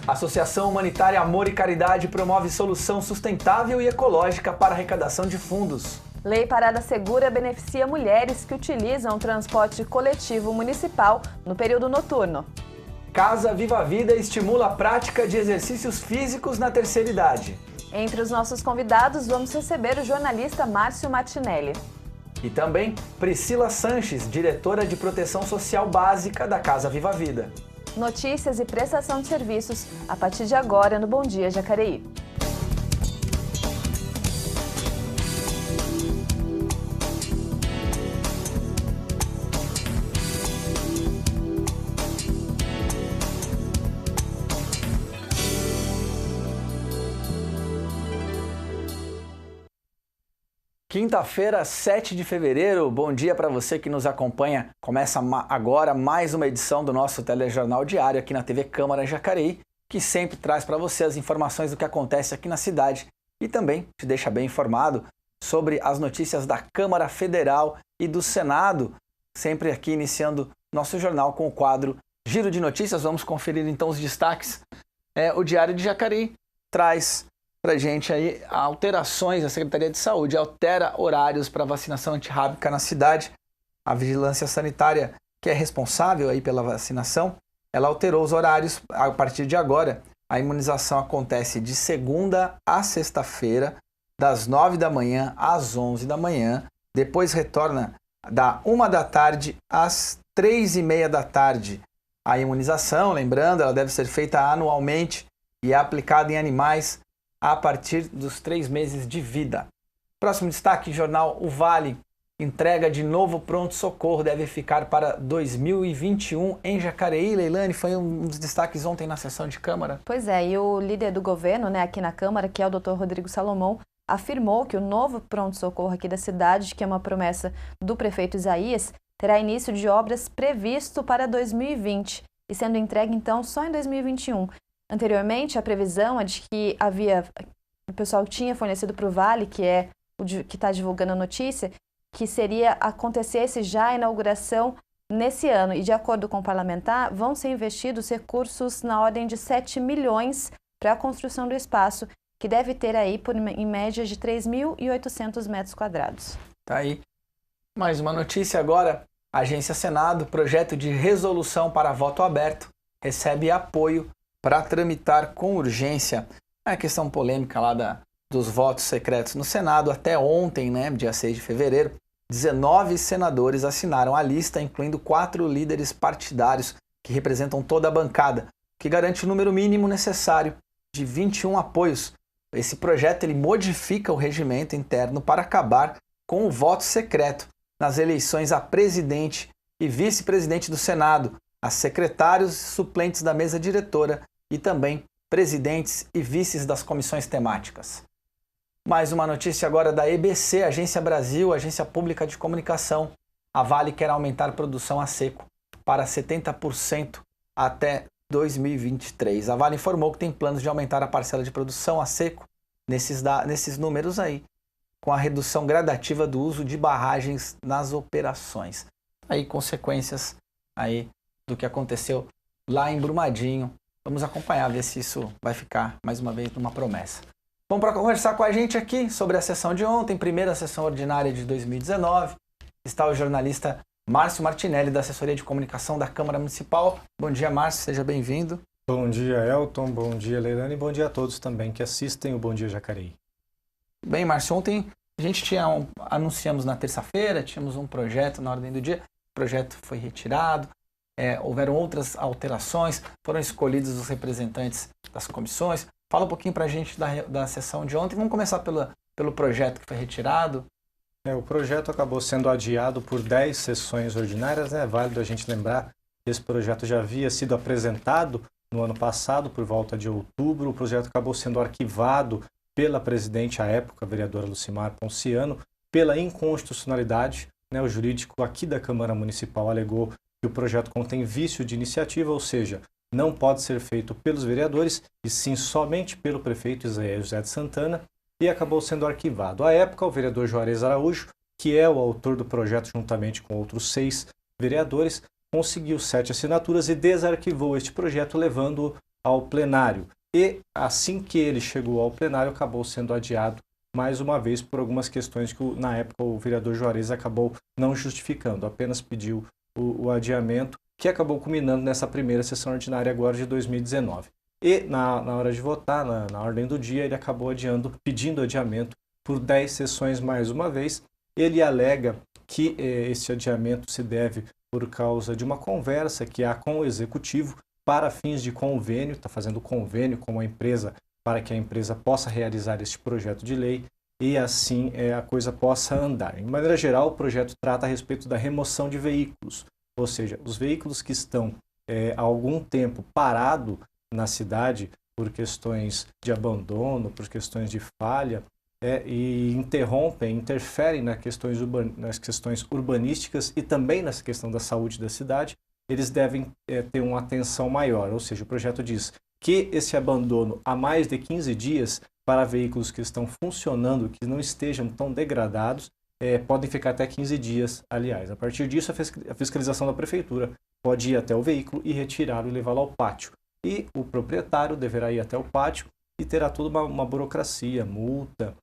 A Associação Humanitária Amor e Caridade promove solução sustentável e ecológica para arrecadação de fundos. Lei Parada Segura beneficia mulheres que utilizam o transporte coletivo municipal no período noturno. Casa Viva a Vida estimula a prática de exercícios físicos na terceira idade. Entre os nossos convidados, vamos receber o jornalista Márcio Martinelli. E também Priscila Sanches, diretora de Proteção Social Básica da Casa Viva a Vida. Notícias e prestação de serviços a partir de agora no Bom Dia Jacareí. Quinta-feira, 7 de fevereiro, bom dia para você que nos acompanha. Começa agora mais uma edição do nosso telejornal diário aqui na TV Câmara Jacareí, que sempre traz para você as informações do que acontece aqui na cidade e também te deixa bem informado sobre as notícias da Câmara Federal e do Senado, sempre aqui iniciando nosso jornal com o quadro Giro de Notícias. Vamos conferir então os destaques. O Diário de Jacareí traz para a gente aí alterações. A Secretaria de Saúde altera horários para vacinação antirrábica na cidade. A Vigilância Sanitária, que é responsável aí pela vacinação, ela alterou os horários. A partir de agora, a imunização acontece de segunda a sexta-feira, das 9 da manhã às 11 da manhã. Depois retorna da 1 da tarde às 3h30 da tarde. A imunização, lembrando, ela deve ser feita anualmente e é aplicada em animais a partir dos 3 meses de vida. Próximo destaque, jornal O Vale. Entrega de novo pronto-socorro deve ficar para 2021 em Jacareí. Leilane, foi um dos destaques ontem na sessão de Câmara. Pois é, e o líder do governo, aqui na Câmara, que é o Dr. Rodrigo Salomão, afirmou que o novo pronto-socorro aqui da cidade, que é uma promessa do prefeito Isaías, terá início de obras previsto para 2020 e sendo entregue então só em 2021. Anteriormente, a previsão é de que o pessoal tinha fornecido para o Vale, que é o que está divulgando a notícia, que acontecesse já a inauguração nesse ano. E de acordo com o parlamentar, vão ser investidos recursos na ordem de 7 milhões para a construção do espaço, que deve ter aí em média de 3.800 metros quadrados. Tá aí. Mais uma notícia agora. Agência Senado, projeto de resolução para voto aberto, recebe apoio para tramitar com urgência. A questão polêmica lá dos votos secretos no Senado. Até ontem, dia 6 de fevereiro, 19 senadores assinaram a lista, incluindo 4 líderes partidários que representam toda a bancada, que garante o número mínimo necessário de 21 apoios. Esse projeto ele modifica o regimento interno para acabar com o voto secreto nas eleições a presidente e vice-presidente do Senado, a secretários e suplentes da mesa diretora e também presidentes e vices das comissões temáticas. Mais uma notícia agora da EBC, Agência Brasil, Agência Pública de Comunicação. A Vale quer aumentar a produção a seco para 70% até 2023. A Vale informou que tem planos de aumentar a parcela de produção a seco nesses números aí, com a redução gradativa do uso de barragens nas operações. Aí consequências aí do que aconteceu lá em Brumadinho. Vamos acompanhar, ver se isso vai ficar, mais uma vez, numa promessa. Bom, para conversar com a gente aqui sobre a sessão de ontem, primeira sessão ordinária de 2019, está o jornalista Márcio Martinelli, da Assessoria de Comunicação da Câmara Municipal. Bom dia, Márcio, seja bem-vindo. Bom dia, Elton, bom dia, Leilane, e bom dia a todos também que assistem o Bom Dia Jacareí. Bem, Márcio, ontem a gente anunciamos na terça-feira, tínhamos um projeto na ordem do dia, o projeto foi retirado. Houveram outras alterações, foram escolhidos os representantes das comissões. Fala um pouquinho para a gente da sessão de ontem. Vamos começar pelo projeto que foi retirado. O projeto acabou sendo adiado por 10 sessões ordinárias. É válido a gente lembrar que esse projeto já havia sido apresentado no ano passado, por volta de outubro. O projeto acabou sendo arquivado pela presidente à época, a vereadora Lucimar Ponciano, pela inconstitucionalidade. O jurídico aqui da Câmara Municipal alegou que o projeto contém vício de iniciativa, ou seja, não pode ser feito pelos vereadores, e sim somente pelo prefeito Isaías José de Santana, e acabou sendo arquivado. À época, o vereador Juarez Araújo, que é o autor do projeto juntamente com outros 6 vereadores, conseguiu 7 assinaturas e desarquivou este projeto, levando-o ao plenário. E assim que ele chegou ao plenário, acabou sendo adiado mais uma vez por algumas questões que na época o vereador Juarez acabou não justificando, apenas pediu o adiamento, que acabou culminando nessa primeira sessão ordinária agora de 2019. E na hora de votar, na ordem do dia, ele acabou pedindo adiamento por 10 sessões mais uma vez. Ele alega que esse adiamento se deve por causa de uma conversa que há com o executivo para fins de convênio, está fazendo convênio com a empresa para que a empresa possa realizar este projeto de lei e assim a coisa possa andar. De maneira geral, o projeto trata a respeito da remoção de veículos, ou seja, os veículos que estão há algum tempo parados na cidade por questões de abandono, por questões de falha, e interferem nas questões urbanísticas e também nessa questão da saúde da cidade, eles devem ter uma atenção maior. Ou seja, o projeto diz que esse abandono há mais de 15 dias para veículos que estão funcionando, que não estejam tão degradados, podem ficar até 15 dias, aliás. A partir disso, a fiscalização da prefeitura pode ir até o veículo e retirá-lo e levá-lo ao pátio. E o proprietário deverá ir até o pátio e terá toda uma burocracia, multa,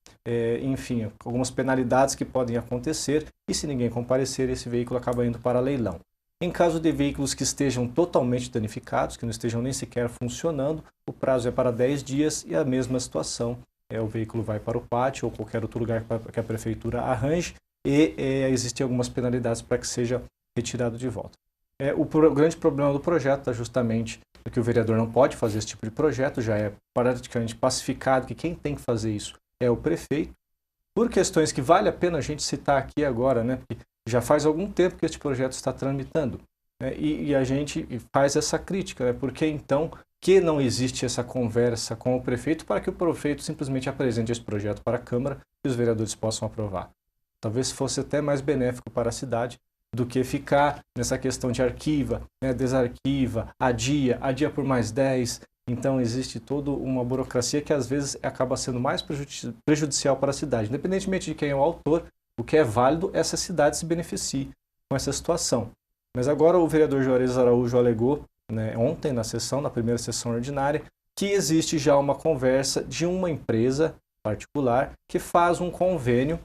enfim, algumas penalidades que podem acontecer e se ninguém comparecer, esse veículo acaba indo para leilão. Em caso de veículos que estejam totalmente danificados, que não estejam nem sequer funcionando, o prazo é para 10 dias e a mesma situação, o veículo vai para o pátio ou qualquer outro lugar que a prefeitura arranje e existem algumas penalidades para que seja retirado de volta. O grande problema do projeto está justamente que o vereador não pode fazer esse tipo de projeto, já é praticamente pacificado que quem tem que fazer isso é o prefeito, por questões que vale a pena a gente citar aqui agora, né? Porque já faz algum tempo que este projeto está tramitando, né? E a gente faz essa crítica, né? Porque então que não existe essa conversa com o prefeito para que o prefeito simplesmente apresente esse projeto para a Câmara e os vereadores possam aprovar. Talvez fosse até mais benéfico para a cidade do que ficar nessa questão de arquiva, né, desarquiva, adia por mais 10. Então existe toda uma burocracia que às vezes acaba sendo mais prejudicial para a cidade. Independentemente de quem é o autor, o que é válido é essa cidade se beneficie com essa situação. Mas agora o vereador Juarez Araújo alegou, né, ontem na primeira sessão ordinária, que existe já uma conversa de uma empresa particular que faz um convênio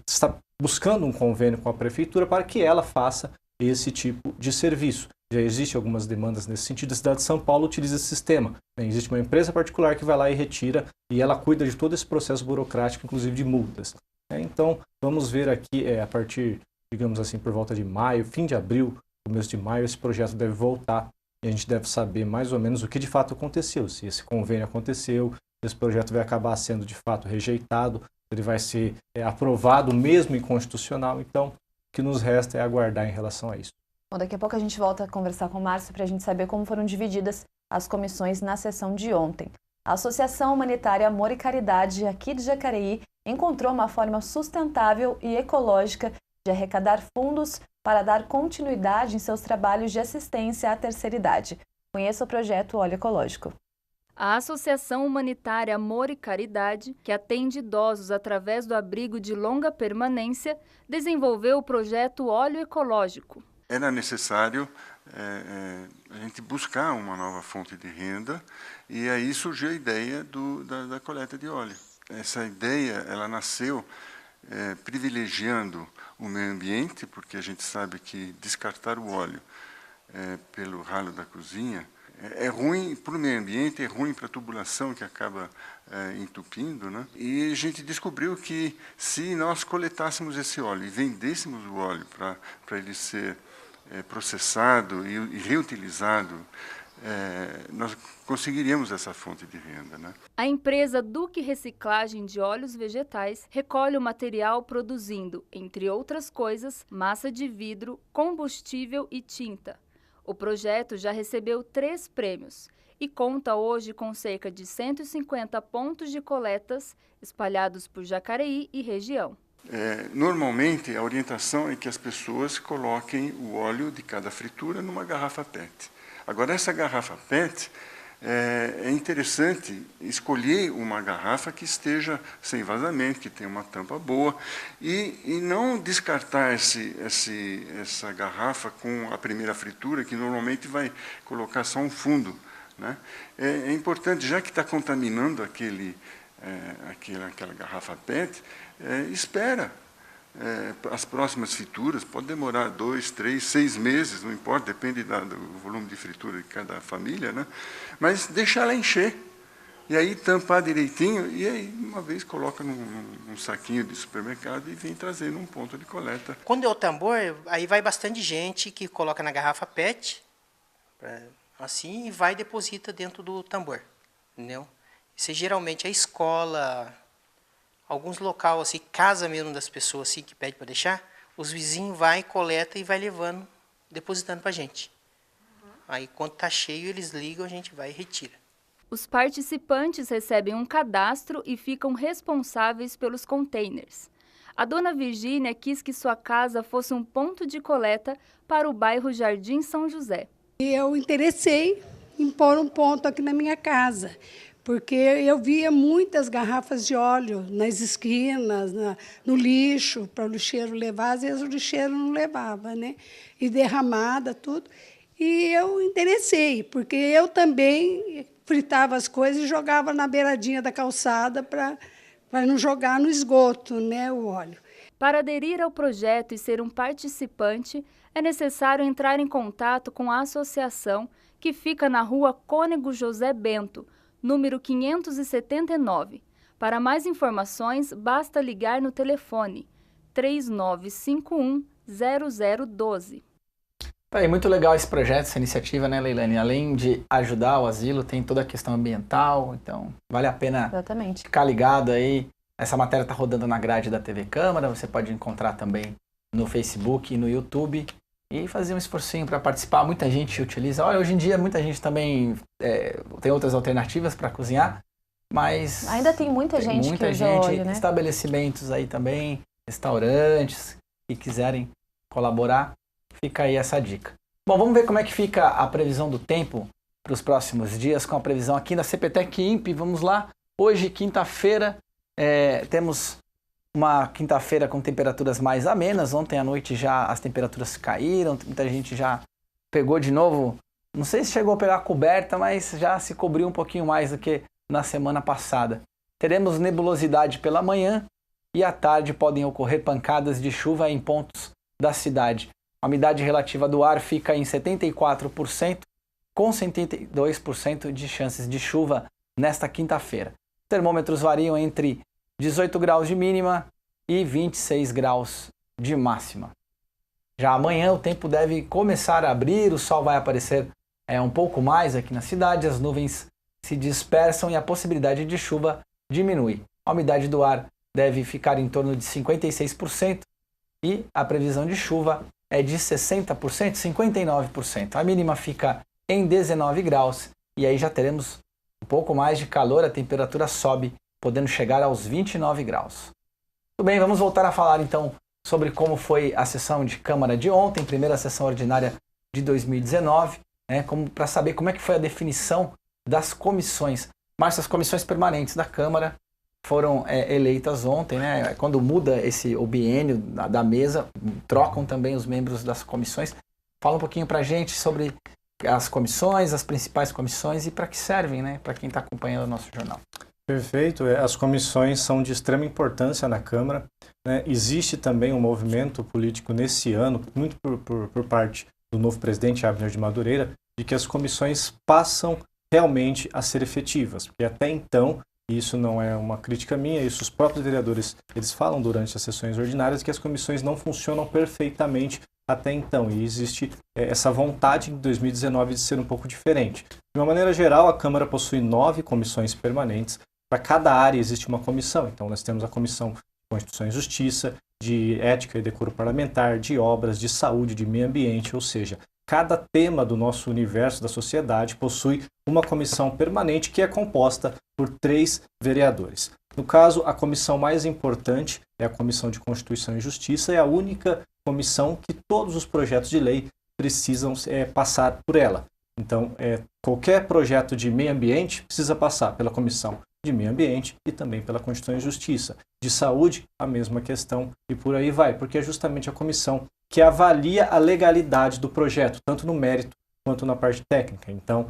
está buscando um convênio com a prefeitura para que ela faça esse tipo de serviço. Já existem algumas demandas nesse sentido. A cidade de São Paulo utiliza esse sistema, né? Existe uma empresa particular que vai lá e retira e ela cuida de todo esse processo burocrático, inclusive de multas. Então, vamos ver aqui, a partir, digamos assim, por volta de maio, fim de abril, começo de maio, esse projeto deve voltar e a gente deve saber mais ou menos o que de fato aconteceu, se esse convênio aconteceu, se esse projeto vai acabar sendo de fato rejeitado, ele vai ser aprovado mesmo inconstitucional. Então, o que nos resta é aguardar em relação a isso. Bom, daqui a pouco a gente volta a conversar com o Márcio para a gente saber como foram divididas as comissões na sessão de ontem. A Associação Humanitária Amor e Caridade aqui de Jacareí encontrou uma forma sustentável e ecológica de arrecadar fundos para dar continuidade em seus trabalhos de assistência à terceira idade. Conheça o projeto Óleo Ecológico. A Associação Humanitária Amor e Caridade, que atende idosos através do abrigo de longa permanência, desenvolveu o projeto Óleo Ecológico. Era necessário a gente buscar uma nova fonte de renda e aí surgiu a ideia da coleta de óleo. Essa ideia ela nasceu privilegiando o meio ambiente, porque a gente sabe que descartar o óleo pelo ralo da cozinha é ruim para o meio ambiente, é ruim para a tubulação que acaba entupindo, né? E a gente descobriu que se nós coletássemos esse óleo e vendêssemos o óleo para ele ser processado e reutilizado, nós conseguiríamos essa fonte de renda, né? A empresa Duque Reciclagem de Óleos Vegetais recolhe o material produzindo, entre outras coisas, massa de vidro, combustível e tinta. O projeto já recebeu 3 prêmios e conta hoje com cerca de 150 pontos de coletas espalhados por Jacareí e região. Normalmente, a orientação é que as pessoas coloquem o óleo de cada fritura numa garrafa PET. Agora, essa garrafa PET, é interessante escolher uma garrafa que esteja sem vazamento, que tenha uma tampa boa, e não descartar essa garrafa com a primeira fritura, que normalmente vai colocar só um fundo né? É importante, já que está contaminando aquela garrafa PET, espera. As próximas frituras, pode demorar 2, 3, 6 meses, não importa, depende do volume de fritura de cada família, né? Mas deixar ela encher. E aí tampar direitinho, e aí uma vez coloca num saquinho de supermercado e vem trazer num ponto de coleta. Quando é o tambor, aí vai bastante gente que coloca na garrafa PET, assim, e vai e deposita dentro do tambor, entendeu? Isso é geralmente a escola, alguns locais, assim, casa mesmo das pessoas assim, que pede para deixar, os vizinhos vai, coleta e vai levando, depositando para a gente. Aí quando está cheio, eles ligam, a gente vai e retira. Os participantes recebem um cadastro e ficam responsáveis pelos containers. A dona Virgínia quis que sua casa fosse um ponto de coleta para o bairro Jardim São José. Eu interessei em pôr um ponto aqui na minha casa, porque eu via muitas garrafas de óleo nas esquinas, no lixo, para o lixeiro levar, às vezes o lixeiro não levava, né? E derramada, tudo. E eu interessei, porque eu também fritava as coisas e jogava na beiradinha da calçada para não jogar no esgoto, né, o óleo. Para aderir ao projeto e ser um participante, é necessário entrar em contato com a associação que fica na rua Cônego José Bento, número 579. Para mais informações, basta ligar no telefone 3951-0012. É muito legal esse projeto, essa iniciativa, né, Leilane? Além de ajudar o asilo, tem toda a questão ambiental, então vale a pena ficar ligado aí. Essa matéria está rodando na grade da TV Câmara, você pode encontrar também no Facebook e no YouTube e fazer um esforcinho para participar. Muita gente utiliza. Olha, hoje em dia muita gente também tem outras alternativas para cozinhar, mas ainda tem muita gente que usa óleo, né? Estabelecimentos aí também, restaurantes que quiserem colaborar, fica aí essa dica. Bom, vamos ver como é que fica a previsão do tempo para os próximos dias com a previsão aqui da CPTEC INPE. Vamos lá. Hoje, quinta-feira, temos uma quinta-feira com temperaturas mais amenas. Ontem à noite já as temperaturas caíram, muita gente já pegou de novo, não sei se chegou a pegar a coberta, mas já se cobriu um pouquinho mais do que na semana passada. Teremos nebulosidade pela manhã e à tarde podem ocorrer pancadas de chuva em pontos da cidade. A umidade relativa do ar fica em 74%, com 72% de chances de chuva nesta quinta-feira. Termômetros variam entre 18 graus de mínima e 26 graus de máxima. Já amanhã o tempo deve começar a abrir, o sol vai aparecer um pouco mais aqui na cidade, as nuvens se dispersam e a possibilidade de chuva diminui. A umidade do ar deve ficar em torno de 56% e a previsão de chuva é de 60%, 59%. A mínima fica em 19 graus e aí já teremos um pouco mais de calor, a temperatura sobe, podendo chegar aos 29 graus. Tudo bem, vamos voltar a falar então sobre como foi a sessão de Câmara de ontem, primeira sessão ordinária de 2019, para saber como é que foi a definição das comissões. Mas as comissões permanentes da Câmara foram eleitas ontem, né? Quando muda o biênio da mesa, trocam também os membros das comissões. Fala um pouquinho para a gente sobre as comissões, as principais comissões e para que servem, né? Para quem está acompanhando o nosso jornal. Perfeito. As comissões são de extrema importância na Câmara, né? Existe também um movimento político nesse ano, muito por parte do novo presidente Abner de Madureira, de que as comissões passam realmente a ser efetivas, porque até então, e isso não é uma crítica minha, isso os próprios vereadores eles falam durante as sessões ordinárias, que as comissões não funcionam perfeitamente até então, e existe essa vontade em 2019 de ser um pouco diferente. De uma maneira geral, a Câmara possui 9 comissões permanentes, para cada área existe uma comissão, então nós temos a Comissão de Constituição e Justiça, de Ética e Decoro Parlamentar, de Obras, de Saúde, de Meio Ambiente, ou seja, cada tema do nosso universo da sociedade possui uma comissão permanente que é composta por 3 vereadores. No caso, a comissão mais importante é a Comissão de Constituição e Justiça, é a única comissão que todos os projetos de lei precisam passar por ela. Então, qualquer projeto de meio ambiente precisa passar pela Comissão de Meio Ambiente e também pela Constituição e Justiça. De Saúde, a mesma questão e por aí vai, porque é justamente a comissão que avalia a legalidade do projeto, tanto no mérito quanto na parte técnica. Então,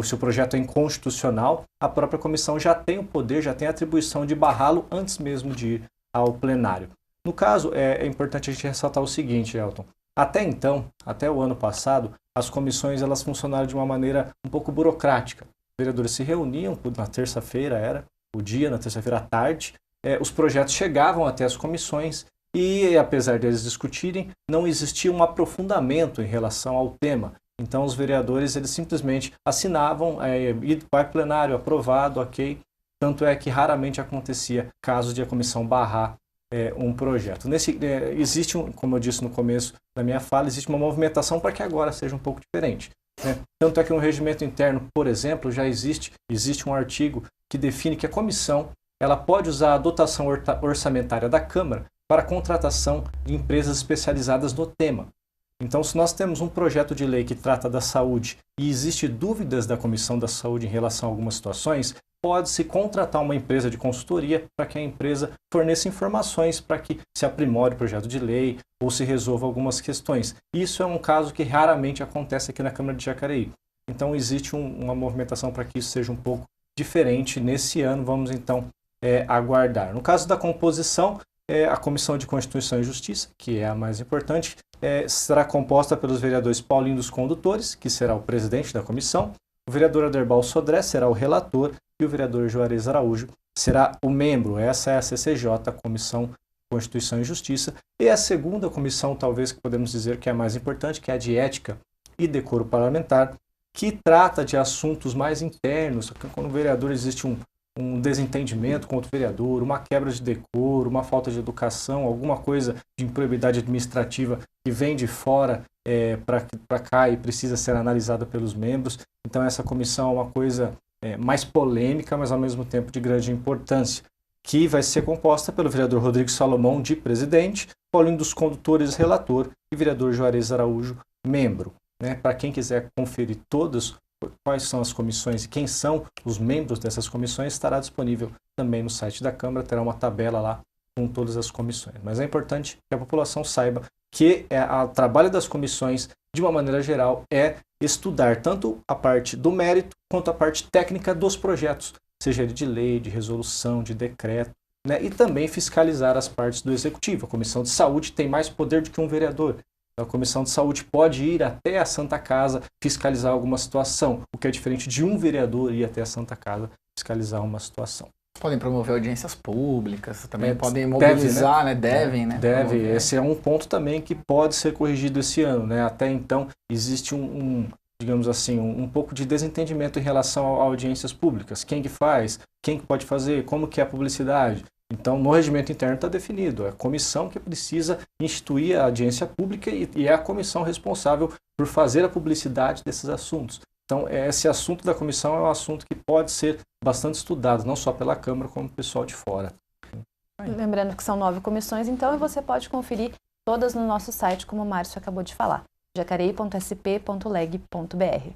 se o projeto é inconstitucional, a própria comissão já tem o poder, já tem a atribuição de barrá-lo antes mesmo de ir ao plenário. No caso, é importante a gente ressaltar o seguinte, Elton. Até então, até o ano passado, as comissões elas funcionaram de uma maneira um pouco burocrática. Os vereadores se reuniam na terça-feira, na terça-feira à tarde, os projetos chegavam até as comissões e, apesar deles discutirem, não existia um aprofundamento em relação ao tema. Então, os vereadores eles simplesmente assinavam, vai plenário, aprovado, ok. Tanto é que raramente acontecia casos de a comissão barrar um projeto. Existe, como eu disse no começo da minha fala, existe uma movimentação para que agora seja um pouco diferente. Né? Tanto é que no regimento interno, por exemplo, já existe um artigo que define que a comissão ela pode usar a dotação orçamentária da Câmara para a contratação de empresas especializadas no tema. Então, se nós temos um projeto de lei que trata da saúde e existe dúvidas da Comissão da Saúde em relação a algumas situações, pode-se contratar uma empresa de consultoria para que a empresa forneça informações para que se aprimore o projeto de lei ou se resolva algumas questões. Isso é um caso que raramente acontece aqui na Câmara de Jacareí. Então, existe uma movimentação para que isso seja um pouco diferente nesse ano. Vamos, então, aguardar. No caso da composição, a Comissão de Constituição e Justiça, que é a mais importante, será composta pelos vereadores Paulinho dos Condutores, que será o presidente da comissão, o vereador Aderbal Sodré será o relator e o vereador Juarez Araújo será o membro. Essa é a CCJ, a Comissão de Constituição e Justiça. E a segunda comissão, talvez que podemos dizer que é a mais importante, que é a de Ética e Decoro Parlamentar, que trata de assuntos mais internos. Quando o vereador existe um desentendimento com outro vereador, uma quebra de decoro, uma falta de educação, alguma coisa de improbidade administrativa que vem de fora para cá e precisa ser analisada pelos membros. Então essa comissão é uma coisa mais polêmica, mas ao mesmo tempo de grande importância, que vai ser composta pelo vereador Rodrigo Salomão, de presidente, Paulinho dos Condutores, relator, e vereador Juarez Araújo, membro. Para quem quiser conferir todas quais são as comissões e quem são os membros dessas comissões, estará disponível também no site da Câmara, terá uma tabela lá com todas as comissões. Mas é importante que a população saiba que o trabalho das comissões, de uma maneira geral, é estudar tanto a parte do mérito quanto a parte técnica dos projetos, seja ele de lei, de resolução, de decreto, e também fiscalizar as partes do Executivo. A Comissão de Saúde tem mais poder do que um vereador. A Comissão de Saúde pode ir até a Santa Casa fiscalizar alguma situação, o que é diferente de um vereador ir até a Santa Casa fiscalizar uma situação. Podem promover audiências públicas, também podem mobilizar, devem. Deve. Esse é um ponto também que pode ser corrigido esse ano. Até então, existe digamos assim, um pouco de desentendimento em relação a audiências públicas. Quem que faz? Quem que pode fazer? Como que é a publicidade? Então, no regimento interno está definido, é a comissão que precisa instituir a audiência pública e é a comissão responsável por fazer a publicidade desses assuntos. Então, esse assunto da comissão é um assunto que pode ser bastante estudado, não só pela Câmara, como pelo pessoal de fora. Lembrando que são 9 comissões, então, e você pode conferir todas no nosso site, como o Márcio acabou de falar, jacareí.sp.leg.br.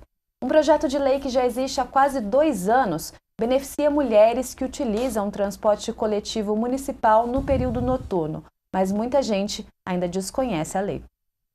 Um projeto de lei que já existe há quase 2 anos beneficia mulheres que utilizam o transporte coletivo municipal no período noturno, mas muita gente ainda desconhece a lei.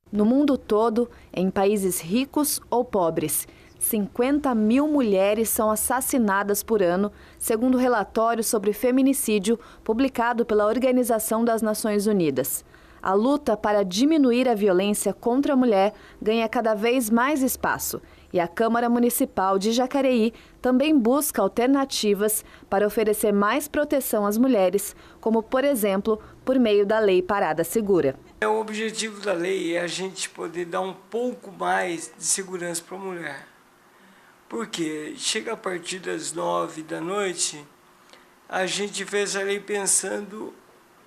No mundo todo, em países ricos ou pobres, 50 mil mulheres são assassinadas por ano, segundo o relatório sobre feminicídio publicado pela Organização das Nações Unidas. A luta para diminuir a violência contra a mulher ganha cada vez mais espaço e a Câmara Municipal de Jacareí também busca alternativas para oferecer mais proteção às mulheres, como, por exemplo, por meio da Lei Parada Segura. O objetivo da lei é a gente poder dar um pouco mais de segurança para a mulher. Porque chega a partir das 9 da noite, a gente fez a lei pensando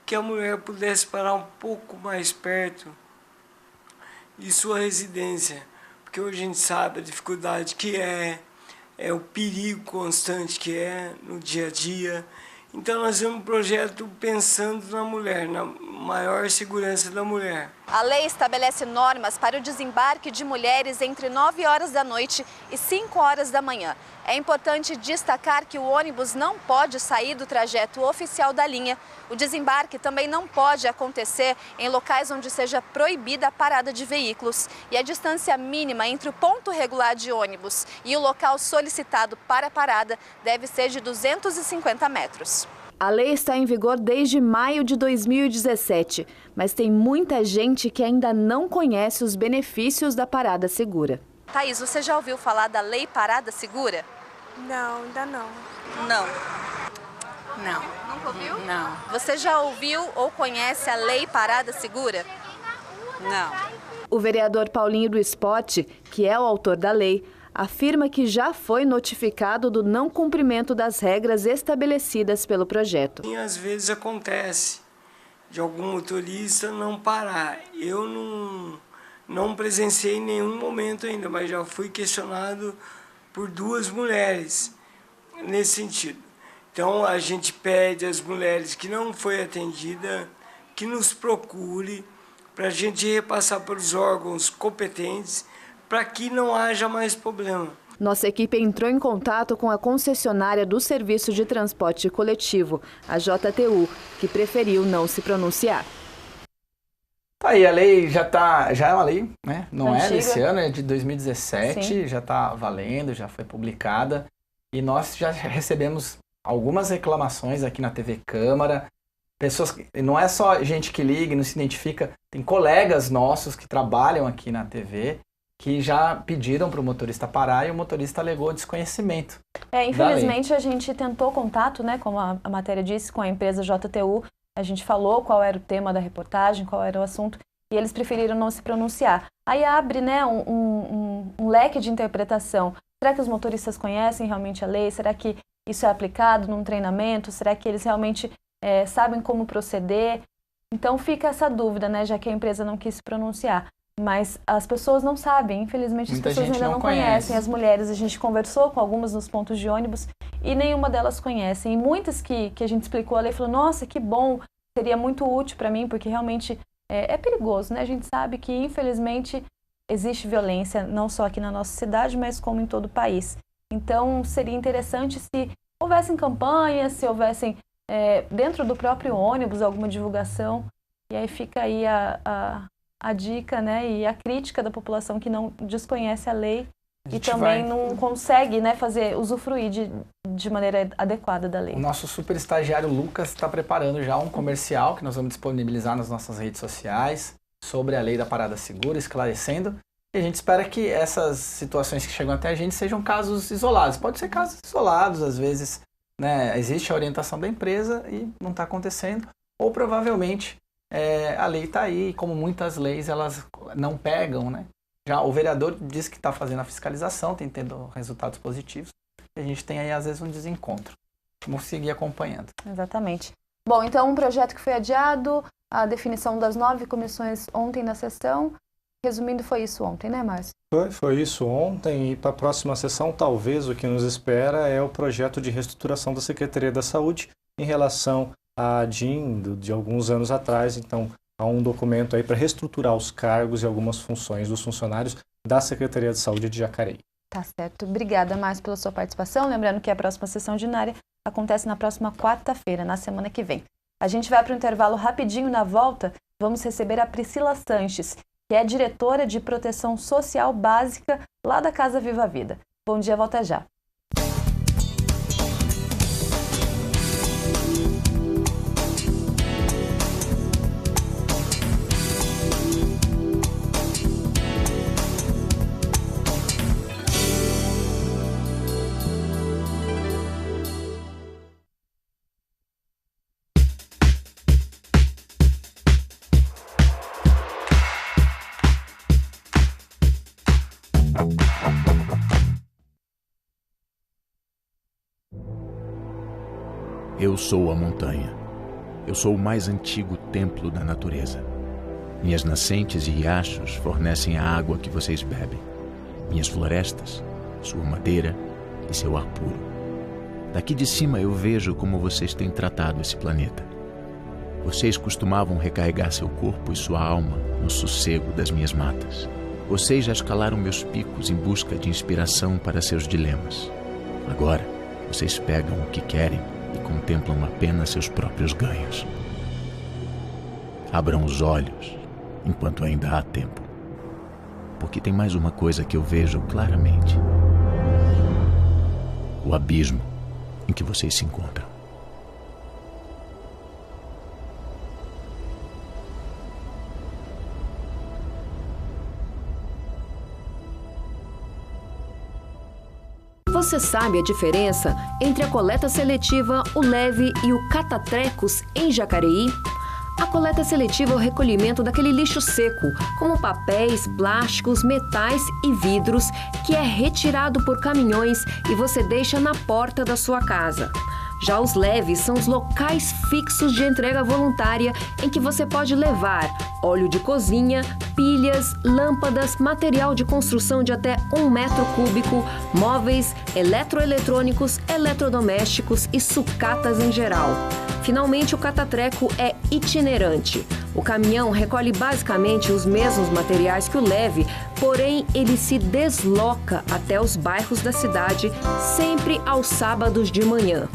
que a mulher pudesse parar um pouco mais perto de sua residência. Porque hoje a gente sabe a dificuldade que é o perigo constante que é no dia a dia. Então nós temos um projeto pensando na mulher, na maior segurança da mulher. A lei estabelece normas para o desembarque de mulheres entre 9 horas da noite e 5 horas da manhã. É importante destacar que o ônibus não pode sair do trajeto oficial da linha. O desembarque também não pode acontecer em locais onde seja proibida a parada de veículos. E a distância mínima entre o ponto regular de ônibus e o local solicitado para a parada deve ser de 250 metros. A lei está em vigor desde maio de 2017, mas tem muita gente que ainda não conhece os benefícios da parada segura. Thaís, você já ouviu falar da Lei Parada Segura? Não, ainda não. Não. Não. Nunca ouviu? Não. Você já ouviu ou conhece a Lei Parada Segura? Não. O vereador Paulinho do Esporte, que é o autor da lei, afirma que já foi notificado do não cumprimento das regras estabelecidas pelo projeto. E às vezes acontece de algum motorista não parar. Eu não presenciei em nenhum momento ainda, mas já fui questionado por 2 mulheres nesse sentido. Então a gente pede às mulheres que não foi atendida, que nos procure para a gente repassar para os órgãos competentes para que não haja mais problema. Nossa equipe entrou em contato com a concessionária do Serviço de Transporte Coletivo, a JTU, que preferiu não se pronunciar. Tá aí, a lei já é uma lei, né? Não Antiga. É desse ano, é de 2017, Sim. já está valendo, já foi publicada. E nós já recebemos algumas reclamações aqui na TV Câmara. Pessoas, não é só gente que liga e não se identifica, tem colegas nossos que trabalham aqui na TV que já pediram para o motorista parar e o motorista alegou desconhecimento. Infelizmente a gente tentou contato, né, como a matéria disse, com a empresa JTU. A gente falou qual era o tema da reportagem, qual era o assunto, e eles preferiram não se pronunciar. Aí abre, né, um leque de interpretação. Será que os motoristas conhecem realmente a lei? Será que isso é aplicado num treinamento? Será que eles realmente sabem como proceder? Então fica essa dúvida, né, já que a empresa não quis se pronunciar. Mas as pessoas não sabem, infelizmente as pessoas ainda não conhecem. As mulheres, a gente conversou com algumas nos pontos de ônibus e nenhuma delas conhecem. E muitas que a gente explicou a lei falou, nossa, que bom, seria muito útil para mim, porque realmente é perigoso, né? A gente sabe que, infelizmente, existe violência, não só aqui na nossa cidade, mas como em todo o país. Então, seria interessante se houvessem campanhas, se houvessem dentro do próprio ônibus alguma divulgação. E aí fica aí a dica, né, e a crítica da população que não desconhece a lei e também não consegue, né, usufruir de maneira adequada da lei. O nosso super estagiário Lucas está preparando já um comercial que nós vamos disponibilizar nas nossas redes sociais sobre a lei da parada segura, esclarecendo. E a gente espera que essas situações que chegam até a gente sejam casos isolados. Pode ser casos isolados, às vezes, né, existe a orientação da empresa e não está acontecendo, ou provavelmente a lei está aí, como muitas leis elas não pegam, né? Já o vereador diz que está fazendo a fiscalização, tem tendo resultados positivos, e a gente tem aí às vezes um desencontro. Vamos seguir acompanhando. Exatamente. Bom, então um projeto que foi adiado, a definição das 9 comissões ontem na sessão. Resumindo, foi isso ontem, né, Márcio? Foi isso ontem, e para a próxima sessão, talvez o que nos espera é o projeto de reestruturação da Secretaria da Saúde em relação à DIN de alguns anos atrás. Então, há um documento aí para reestruturar os cargos e algumas funções dos funcionários da Secretaria de Saúde de Jacareí. Tá certo. Obrigada, Márcio, pela sua participação. Lembrando que a próxima sessão ordinária acontece na próxima quarta-feira, na semana que vem. A gente vai para o intervalo rapidinho. Na volta, vamos receber a Priscila Sanches, que é diretora de Proteção Social Básica lá da Casa Viva a Vida. Bom dia, volta já. Eu sou a montanha. Eu sou o mais antigo templo da natureza. Minhas nascentes e riachos fornecem a água que vocês bebem. Minhas florestas, sua madeira e seu ar puro. Daqui de cima eu vejo como vocês têm tratado esse planeta. Vocês costumavam recarregar seu corpo e sua alma no sossego das minhas matas. Vocês já escalaram meus picos em busca de inspiração para seus dilemas. Agora, vocês pegam o que querem e contemplam apenas seus próprios ganhos. Abram os olhos enquanto ainda há tempo. Porque tem mais uma coisa que eu vejo claramente: o abismo em que vocês se encontram. Você sabe a diferença entre a coleta seletiva, o leve e o catatrecos em Jacareí? A coleta seletiva é o recolhimento daquele lixo seco, como papéis, plásticos, metais e vidros, que é retirado por caminhões e você deixa na porta da sua casa. Já os leves são os locais fixos de entrega voluntária em que você pode levar óleo de cozinha, pilhas, lâmpadas, material de construção de até 1 metro cúbico, móveis, eletroeletrônicos, eletrodomésticos e sucatas em geral. Finalmente, o catatreco é itinerante. O caminhão recolhe basicamente os mesmos materiais que o leve, porém ele se desloca até os bairros da cidade, sempre aos sábados de manhã.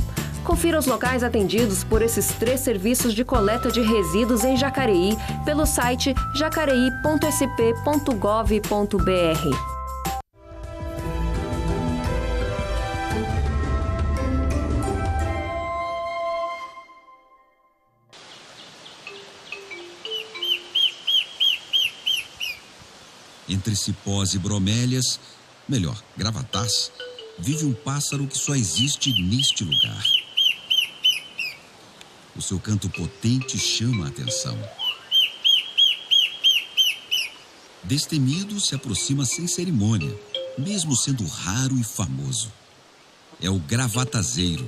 Confira os locais atendidos por esses 3 serviços de coleta de resíduos em Jacareí pelo site jacareí.sp.gov.br. Entre cipós e bromélias, melhor, gravatás, vive um pássaro que só existe neste lugar. O seu canto potente chama a atenção. Destemido, se aproxima sem cerimônia, mesmo sendo raro e famoso. É o gravatazeiro.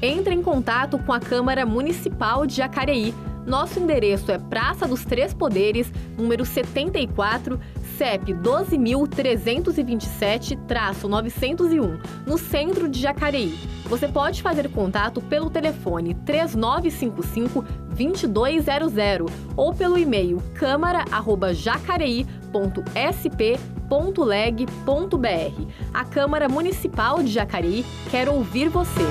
Entre em contato com a Câmara Municipal de Jacareí. Nosso endereço é Praça dos Três Poderes, número 74, CEP 12.327-901, no centro de Jacareí. Você pode fazer contato pelo telefone 3955-2200 ou pelo e-mail câmara@jacareí.sp.leg.br. A Câmara Municipal de Jacareí quer ouvir você.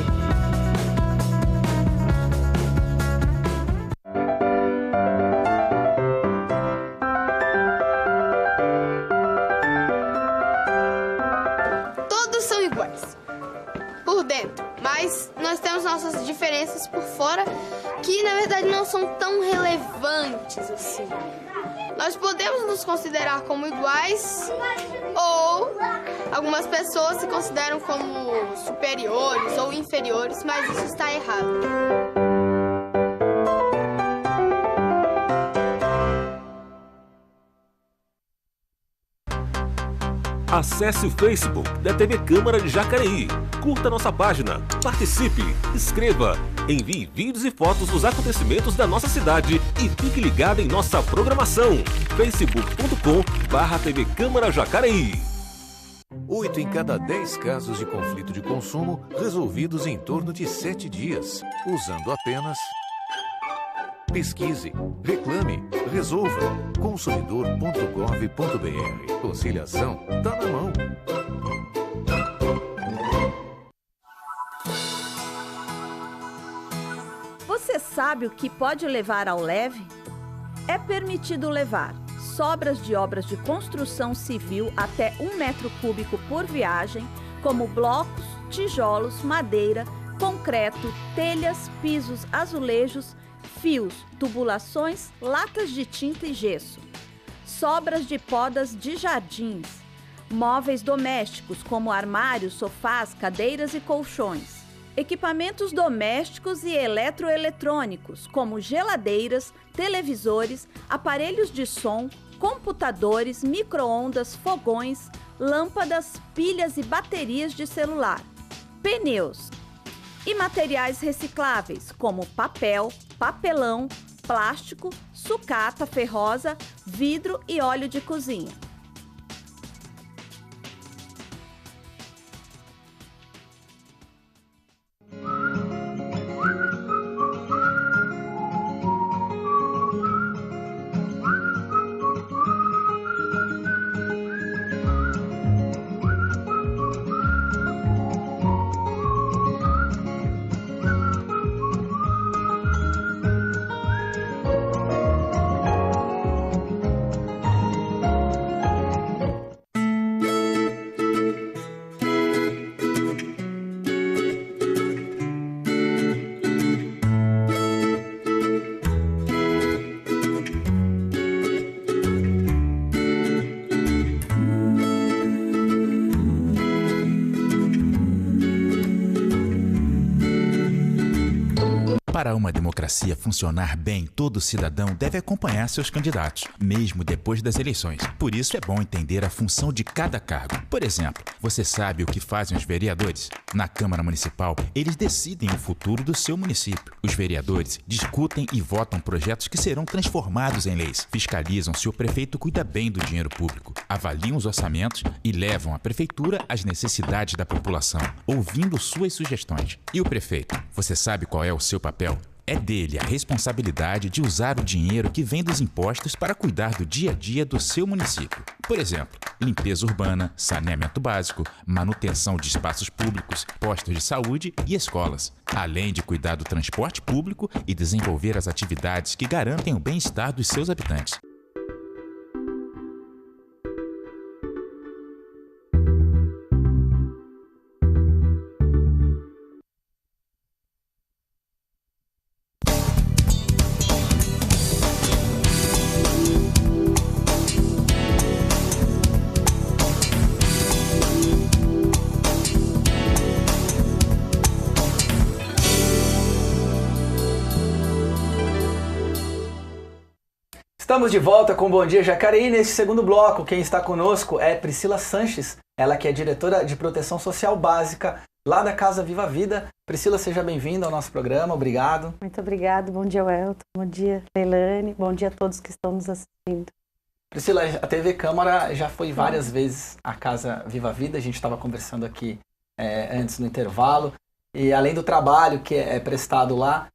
Por dentro, mas nós temos nossas diferenças por fora que na verdade não são tão relevantes assim. Nós podemos nos considerar como iguais ou algumas pessoas se consideram como superiores ou inferiores, mas isso está errado. Acesse o Facebook da TV Câmara de Jacareí. Curta nossa página, participe, escreva, envie vídeos e fotos dos acontecimentos da nossa cidade e fique ligado em nossa programação. facebook.com/TV Câmara Jacareí. 8 em cada 10 casos de conflito de consumo resolvidos em torno de 7 dias, usando apenas... Pesquise, reclame, resolva. Consumidor.gov.br. Conciliação tá na mão. Você sabe o que pode levar ao leve? É permitido levar sobras de obras de construção civil até 1 metro cúbico por viagem, como blocos, tijolos, madeira, concreto, telhas, pisos, azulejos, fios, tubulações, latas de tinta e gesso, sobras de podas de jardins, móveis domésticos como armários, sofás, cadeiras e colchões, equipamentos domésticos e eletroeletrônicos, como geladeiras, televisores, aparelhos de som, computadores, micro-ondas, fogões, lâmpadas, pilhas e baterias de celular, pneus e materiais recicláveis, como papel, papelão, plástico, sucata ferrosa, vidro e óleo de cozinha. Para uma democracia funcionar bem, todo cidadão deve acompanhar seus candidatos, mesmo depois das eleições. Por isso é bom entender a função de cada cargo. Por exemplo, você sabe o que fazem os vereadores? Na Câmara Municipal, eles decidem o futuro do seu município. Os vereadores discutem e votam projetos que serão transformados em leis, fiscalizam se o prefeito cuida bem do dinheiro público, avaliam os orçamentos e levam à prefeitura as necessidades da população, ouvindo suas sugestões. E o prefeito? Você sabe qual é o seu papel? É dele a responsabilidade de usar o dinheiro que vem dos impostos para cuidar do dia a dia do seu município. Por exemplo, limpeza urbana, saneamento básico, manutenção de espaços públicos, postos de saúde e escolas, além de cuidar do transporte público e desenvolver as atividades que garantem o bem-estar dos seus habitantes. Estamos de volta com Bom Dia Jacareí. Nesse segundo bloco, quem está conosco é Priscila Sanches, ela que é diretora de Proteção Social Básica lá da Casa Viva Vida. Priscila, seja bem-vinda ao nosso programa, obrigado. Muito obrigado, bom dia Welton, bom dia Leilane, bom dia a todos que estão nos assistindo. Priscila, a TV Câmara já foi várias vezes à Casa Viva Vida, a gente estava conversando aqui antes no intervalo, e além do trabalho que é prestado lá,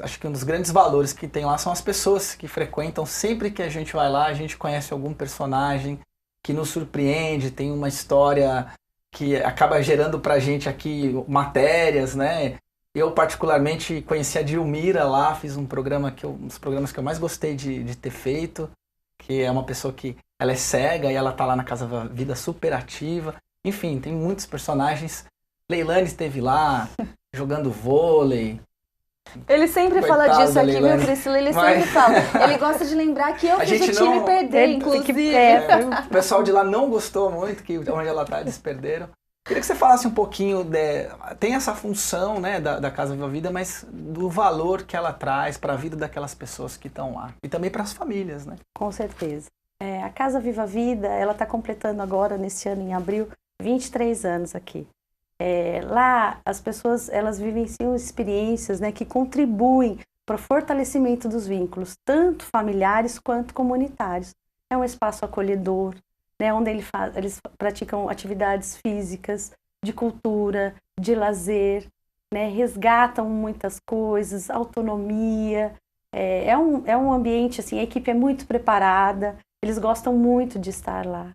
acho que um dos grandes valores que tem lá são as pessoas que frequentam. Sempre que a gente vai lá, a gente conhece algum personagem que nos surpreende, tem uma história que acaba gerando pra gente aqui matérias, né? Eu particularmente conheci a Dilmira lá, fiz um programa um dos programas que eu mais gostei de ter feito, que é uma pessoa que ela é cega e ela tá lá na Casa Vida super ativa. Enfim, tem muitos personagens. Leilane esteve lá jogando vôlei. Ele sempre fala disso aqui, viu, Priscila? Ele sempre fala. Ele gosta de lembrar que eu fiz o time perder, inclusive. O pessoal de lá não gostou muito, que onde ela tá, eles perderam. Queria que você falasse um pouquinho, tem essa função, né, da Casa Viva Vida, mas do valor que ela traz para a vida daquelas pessoas que estão lá. E também para as famílias, né? Com certeza. A Casa Viva Vida, ela está completando agora, nesse ano, em abril, 23 anos aqui. Lá as pessoas elas vivenciam experiências, né, que contribuem para o fortalecimento dos vínculos, tanto familiares quanto comunitários. É um espaço acolhedor, né, onde eles praticam atividades físicas, de cultura, de lazer, né, resgatam muitas coisas, autonomia. É um ambiente, assim, a equipe é muito preparada, eles gostam muito de estar lá.